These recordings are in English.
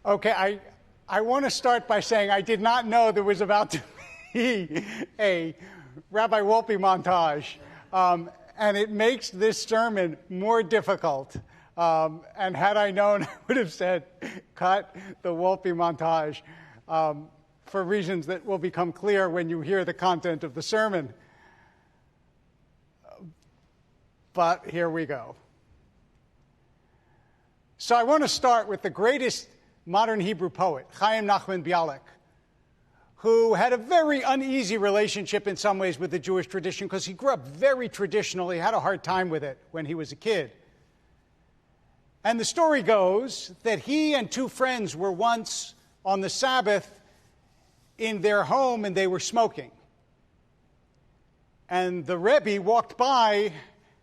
Okay, I want to start by saying I did not know there was about to be a Rabbi Wolpe montage, and it makes this sermon more difficult. And had I known, I would have said, cut the Wolpe montage for reasons that will become clear when you hear the content of the sermon. But here we go. So I want to start with the greatest modern Hebrew poet, Chaim Nachman Bialik, who had a very uneasy relationship in some ways with the Jewish tradition because he grew up very traditional. He had a hard time with it when he was a kid. And the story goes that he and two friends were once on the Sabbath in their home and they were smoking. And the Rabbi walked by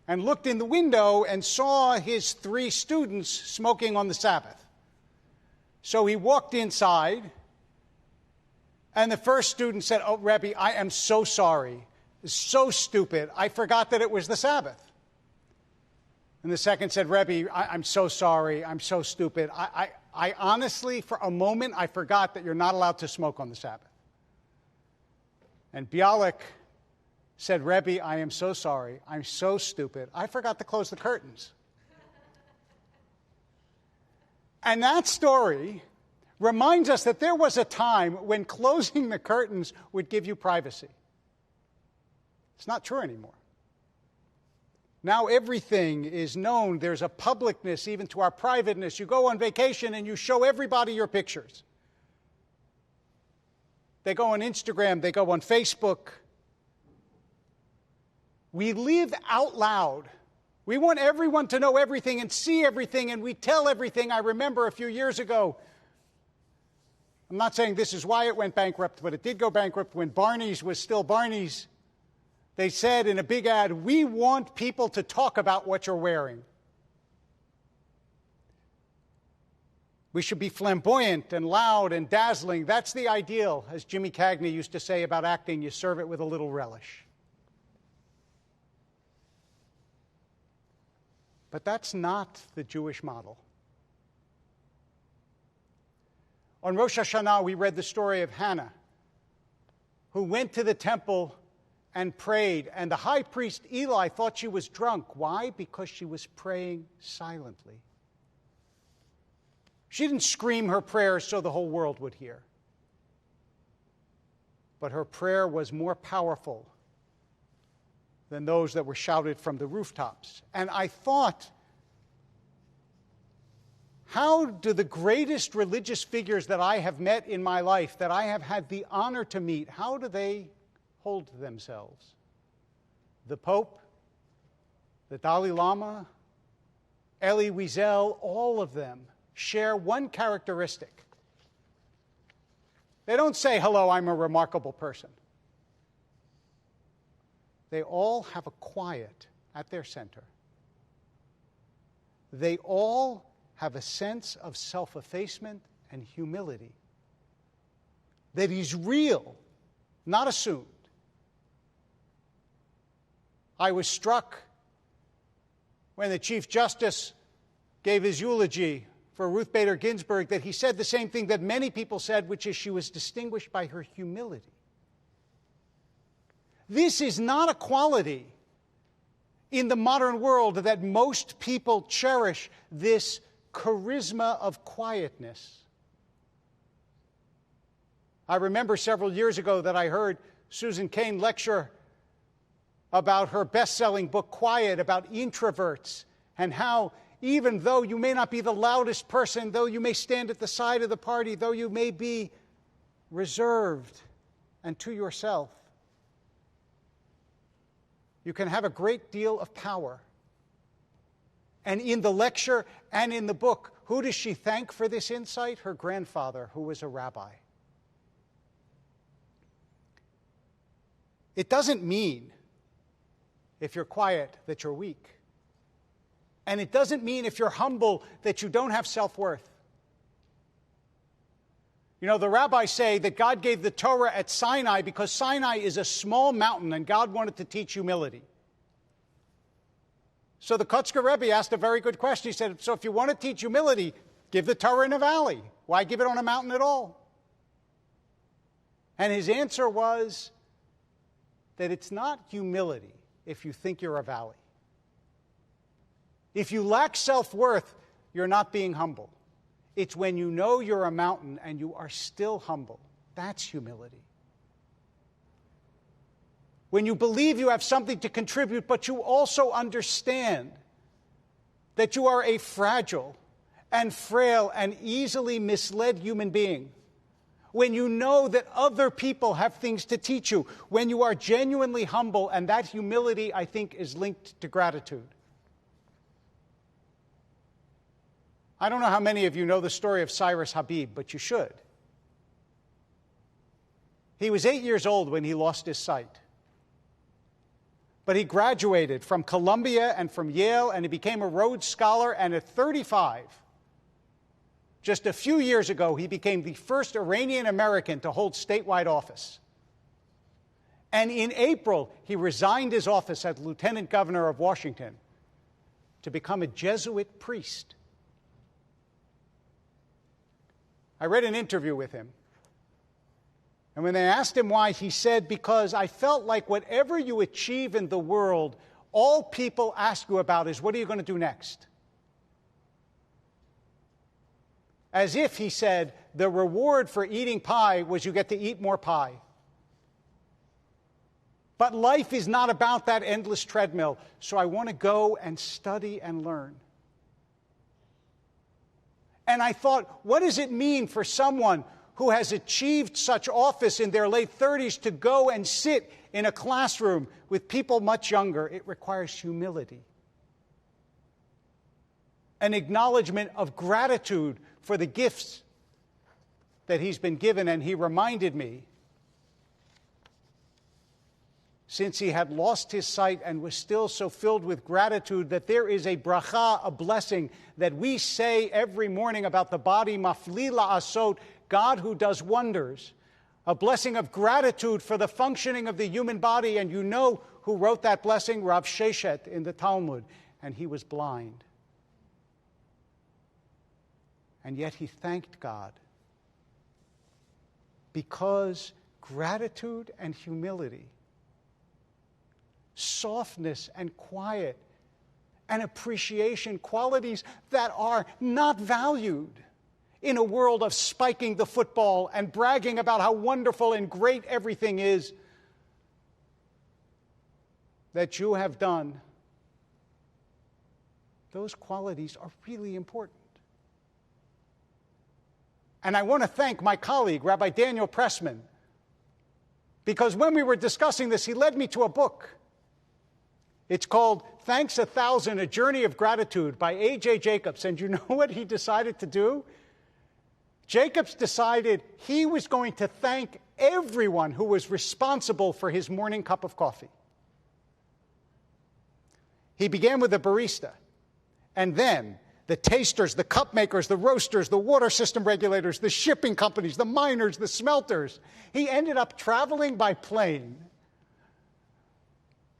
and looked in the window and saw his three students smoking on the Sabbath. So he walked inside, and the first student said, "Oh, Rabbi, I am so sorry. It's so stupid. I forgot that it was the Sabbath." And the second said, "Rabbi, I'm so sorry. I'm so stupid. I honestly, for a moment, I forgot that you're not allowed to smoke on the Sabbath." And Bialik said, "Rabbi, I am so sorry. I'm so stupid. I forgot to close the curtains." And that story reminds us that there was a time when closing the curtains would give you privacy. It's not true anymore. Now everything is known. There's a publicness even to our privateness. You go on vacation and you show everybody your pictures. They go on Instagram, they go on Facebook. We live out loud. We want everyone to know everything and see everything, and we tell everything. I remember a few years ago, I'm not saying this is why it went bankrupt, but it did go bankrupt when Barney's was still Barney's. They said in a big ad, "We want people to talk about what you're wearing." We should be flamboyant and loud and dazzling. That's the ideal. As Jimmy Cagney used to say about acting, you serve it with a little relish. But that's not the Jewish model. On Rosh Hashanah, we read the story of Hannah, who went to the temple and prayed, and the high priest Eli thought she was drunk. Why? Because she was praying silently. She didn't scream her prayers so the whole world would hear. But her prayer was more powerful than those that were shouted from the rooftops. And I thought, how do the greatest religious figures that I have met in my life, that I have had the honor to meet, how do they hold themselves? The Pope, the Dalai Lama, Elie Wiesel, all of them share one characteristic. They don't say, "Hello, I'm a remarkable person." They all have a quiet at their center. They all have a sense of self-effacement and humility that is real, not assumed. I was struck when the Chief Justice gave his eulogy for Ruth Bader Ginsburg that he said the same thing that many people said, which is she was distinguished by her humility. This is not a quality in the modern world that most people cherish, this charisma of quietness. I remember several years ago that I heard Susan Cain lecture about her best-selling book, Quiet, about introverts, and how even though you may not be the loudest person, though you may stand at the side of the party, though you may be reserved and to yourself, you can have a great deal of power. And in the lecture and in the book, who does she thank for this insight? Her grandfather, who was a rabbi. It doesn't mean, if you're quiet, that you're weak. And it doesn't mean, if you're humble, that you don't have self-worth. You know, the rabbis say that God gave the Torah at Sinai because Sinai is a small mountain and God wanted to teach humility. So the Kotzker Rebbe asked a very good question. He said, so if you want to teach humility, Give the Torah in a valley. Why give it on a mountain at all? And his answer was that it's not humility if you think you're a valley. If you lack self-worth, you're not being humble. It's when you know you're a mountain and you are still humble. That's humility. When you believe you have something to contribute, but you also understand that you are a fragile and frail and easily misled human being. When you know that other people have things to teach you. When you are genuinely humble, and that humility, I think, is linked to gratitude. I don't know how many of you know the story of Cyrus Habib, but you should. He was 8 years old when he lost his sight. But he graduated from Columbia and from Yale, and he became a Rhodes Scholar, and at 35, just a few years ago, he became the first Iranian American to hold statewide office. And in April, he resigned his office as Lieutenant Governor of Washington to become a Jesuit priest. I read an interview with him. And when they asked him why, he said, because I felt like whatever you achieve in the world, all people ask you about is, what are you going to do next? As if, he said, the reward for eating pie was you get to eat more pie. But life is not about that endless treadmill, so I want to go and study and learn. And I thought, what does it mean for someone who has achieved such office in their late 30s to go and sit in a classroom with people much younger? It requires humility. An acknowledgement of gratitude for the gifts that he's been given. And he reminded me, since he had lost his sight and was still so filled with gratitude, that there is a bracha, a blessing, that we say every morning about the body, mafli la'asot, God who does wonders, a blessing of gratitude for the functioning of the human body. And you know who wrote that blessing? Rav Sheshet in the Talmud. And he was blind. And yet he thanked God, because gratitude and humility, softness and quiet and appreciation, qualities that are not valued in a world of spiking the football and bragging about how wonderful and great everything is, that you have done, those qualities are really important. And I want to thank my colleague, Rabbi Daniel Pressman, because when we were discussing this, he led me to a book. It's called Thanks 1,000, A Journey of Gratitude by A.J. Jacobs. And you know what he decided to do? Jacobs decided he was going to thank everyone who was responsible for his morning cup of coffee. He began with the barista, and then the tasters, the cup makers, the roasters, the water system regulators, the shipping companies, the miners, the smelters. He ended up traveling by plane,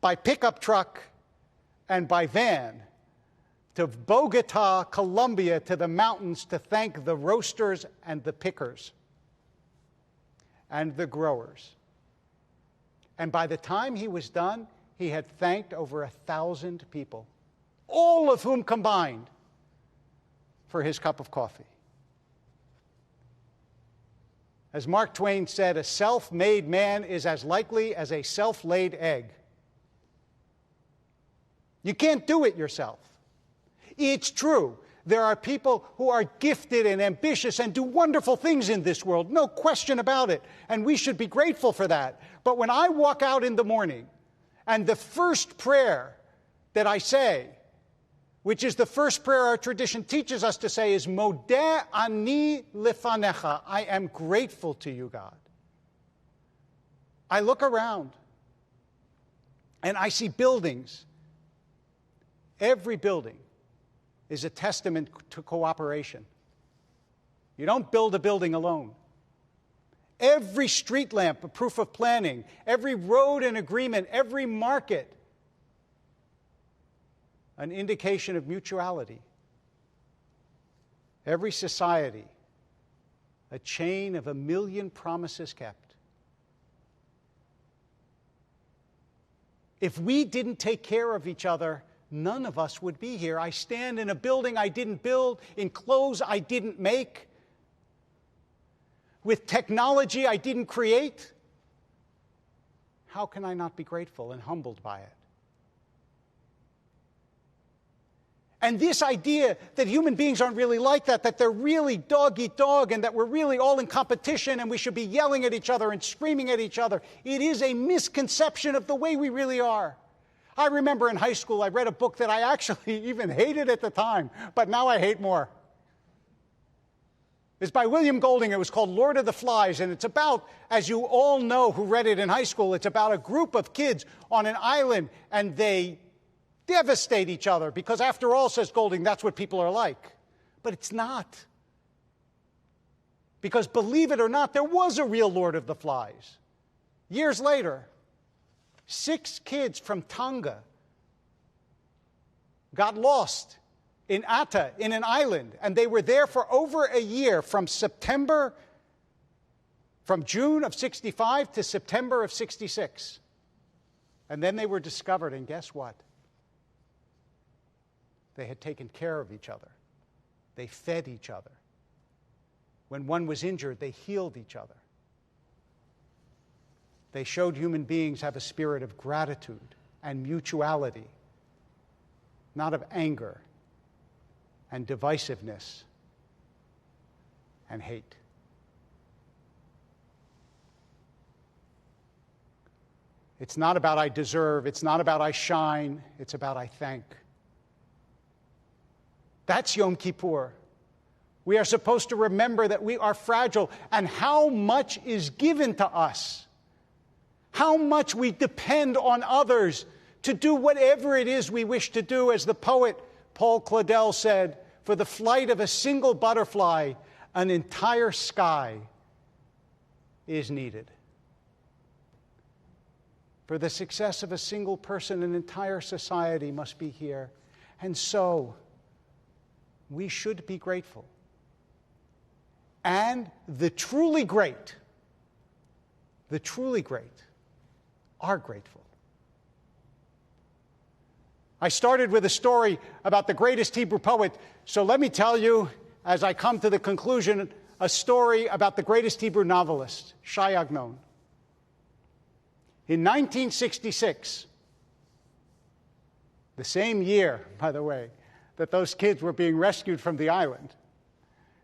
by pickup truck, and by van to Bogota, Colombia, to the mountains to thank the roasters and the pickers and the growers. And by the time he was done, he had thanked over 1,000 people, all of whom combined for his cup of coffee. As Mark Twain said, a self-made man is as likely as a self-laid egg. You can't do it yourself. It's true. There are people who are gifted and ambitious and do wonderful things in this world, no question about it, and we should be grateful for that. But when I walk out in the morning, and the first prayer that I say, which is the first prayer our tradition teaches us to say, is Modeh ani lefanecha. I am grateful to you, God. I look around and I see buildings. Every building is a testament to cooperation. You don't build a building alone. Every street lamp, a proof of planning. Every road, an agreement. Every market, an indication of mutuality. Every society, a chain of 1,000,000 promises kept. If we didn't take care of each other, none of us would be here. I stand in a building I didn't build, in clothes I didn't make, with technology I didn't create. How can I not be grateful and humbled by it? And this idea that human beings aren't really like that they're really dog eat dog, and that we're really all in competition and we should be yelling at each other and screaming at each other, it is a misconception of the way we really are. I remember in high school I read a book that I actually even hated at the time, but now I hate more. It's by William Golding. It was called Lord of the Flies, and it's about, as you all know who read it in high school, it's about a group of kids on an island, and they devastate each other because, after all, says Golding, that's what people are like. But it's not. Because, believe it or not, there was a real Lord of the Flies. Years later, 6 kids from Tonga got lost in Atta, in an island, and they were there for over a year, from June of 65 to September of 66. And then they were discovered, and guess what? They had taken care of each other. They fed each other. When one was injured, they healed each other. They showed human beings have a spirit of gratitude and mutuality, not of anger and divisiveness and hate. It's not about I deserve, it's not about I shine, it's about I thank. That's Yom Kippur. We are supposed to remember that we are fragile and how much is given to us. How much we depend on others to do whatever it is we wish to do. As the poet Paul Claudel said, for the flight of a single butterfly, an entire sky is needed. For the success of a single person, an entire society must be here. And so, we should be grateful. And the truly great are grateful. I started with a story about the greatest Hebrew poet, so let me tell you, as I come to the conclusion, a story about the greatest Hebrew novelist, Shai Agnon. In 1966, the same year, by the way, that those kids were being rescued from the island,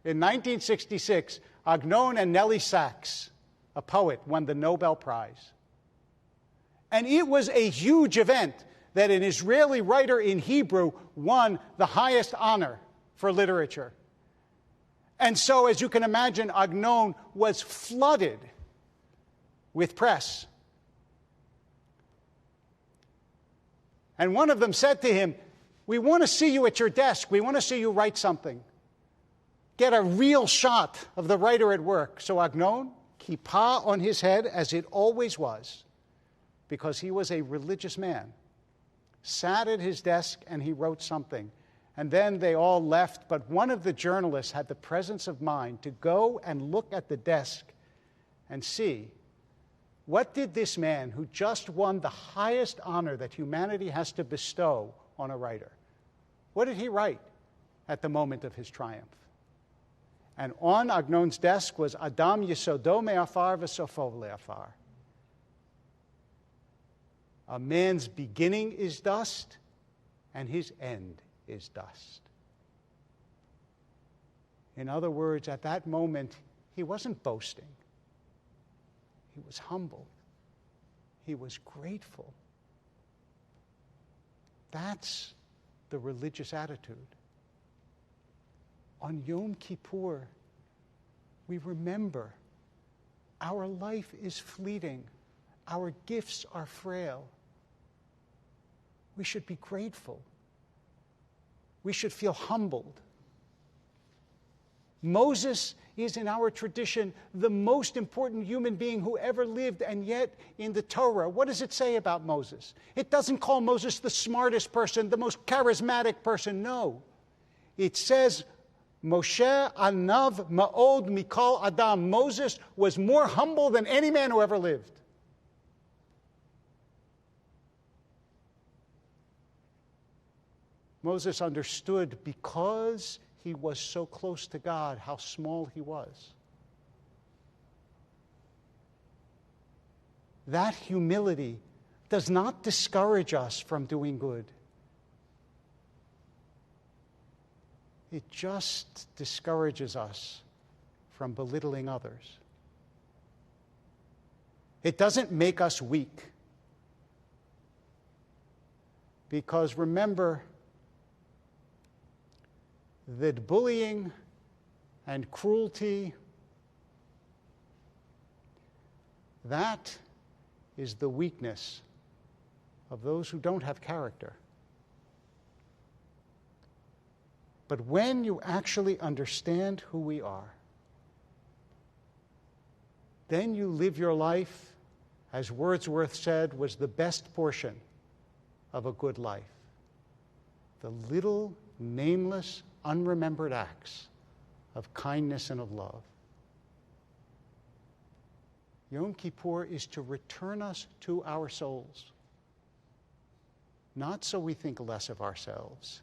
in 1966, Agnon and Nellie Sachs, a poet, won the Nobel Prize. And it was a huge event that an Israeli writer in Hebrew won the highest honor for literature. And so, as you can imagine, Agnon was flooded with press. And one of them said to him, we want to see you at your desk. We want to see you write something. Get a real shot of the writer at work. So Agnon, kippah on his head, as it always was, because he was a religious man, sat at his desk and he wrote something. And then they all left, but one of the journalists had the presence of mind to go and look at the desk and see, what did this man who just won the highest honor that humanity has to bestow on a writer, what did he write at the moment of his triumph? And on Agnon's desk was Adam Yesodo me'afar v'sofo le'afar. A man's beginning is dust, and his end is dust. In other words, at that moment, he wasn't boasting. He was humble. He was grateful. That's the religious attitude. On Yom Kippur, we remember our life is fleeting. Our gifts are frail. We should be grateful. We should feel humbled. Moses is, in our tradition, the most important human being who ever lived, and yet in the Torah, what does it say about Moses? It doesn't call Moses the smartest person, the most charismatic person. No. It says Moshe anav ma'od mikol adam. Moses was more humble than any man who ever lived. Moses understood, because he was so close to God, how small he was. That humility does not discourage us from doing good. It just discourages us from belittling others. It doesn't make us weak. Because remember that bullying and cruelty, that is the weakness of those who don't have character. But when you actually understand who we are, then you live your life, as Wordsworth said, was the best portion of a good life. The little, nameless, unremembered acts of kindness and of love. Yom Kippur is to return us to our souls, not so we think less of ourselves,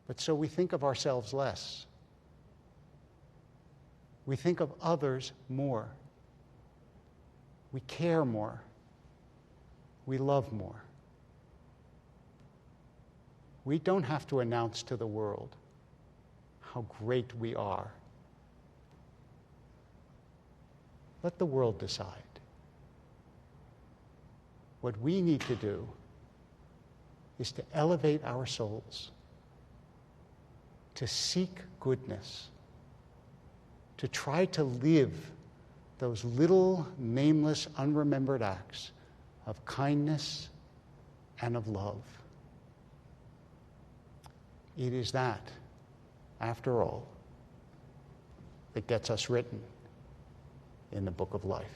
but so we think of ourselves less. We think of others more. We care more. We love more. We don't have to announce to the world how great we are. Let the world decide. What we need to do is to elevate our souls, to seek goodness, to try to live those little, nameless, unremembered acts of kindness and of love. It is that, after all, that gets us written in the book of life.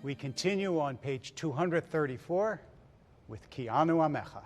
We continue on page 234 with Ki Anu Amecha.